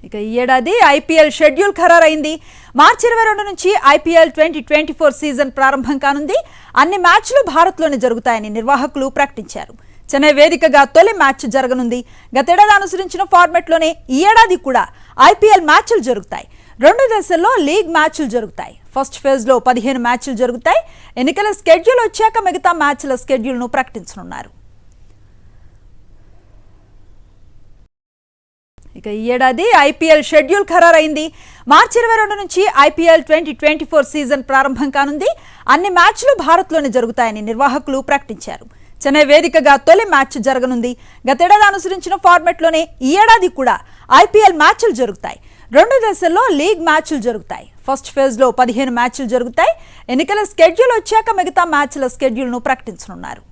ఇక ఈ ఏడాది ఐపీఎల్ షెడ్యూల్ ఖరారైంది. మార్చి 22 నుంచి ఐపీఎల్ 2024 సీజన్ ప్రారంభం కానుంది. అన్ని మ్యాచ్లు భారత్లోనే జరుగుతాయని నిర్వాహకులు ప్రకటించారు. చెన్నై వేదికగా తొలి మ్యాచ్ జరగనుంది. గతేడాది అనుసరించిన ఫార్మాట్లోనే ఈ ఏడాది కూడా ఐపీఎల్ మ్యాచ్లు జరుగుతాయి. 2 దశల్లో లీగ్ మ్యాచ్లు జరుగుతాయి. ఫస్ట్ ఫేజ్లో 15 మ్యాచ్లు జరుగుతాయి. ఎన్నికల స్కెడ్యూల్ వచ్చాక మిగతా మ్యాచ్ల స్కెడ్యూల్ను ప్రకటించనున్నారు. ఇక ఈ ఏడాది ఐపీఎల్ షెడ్యూల్ ఖరారైంది. మార్చి 22 నుంచి ఐపీఎల్ 2024 సీజన్ ప్రారంభం కానుంది. అన్ని మ్యాచ్లు భారత్లోనే జరుగుతాయని నిర్వాహకులు ప్రకటించారు. చెన్నై వేదికగా తొలి మ్యాచ్ జరగనుంది. గతేడాది అనుసరించిన ఫార్మాట్లోనే ఈ ఏడాది కూడా ఐపీఎల్ మ్యాచ్లు జరుగుతాయి. 2 దశల్లో లీగ్ మ్యాచ్లు జరుగుతాయి. ఫస్ట్ ఫేజ్లో 15 మ్యాచ్లు జరుగుతాయి. ఎన్నికల స్కెడ్యూల్ వచ్చాక మిగతా మ్యాచ్ల స్కెడ్యూల్ను ప్రకటించనున్నారు.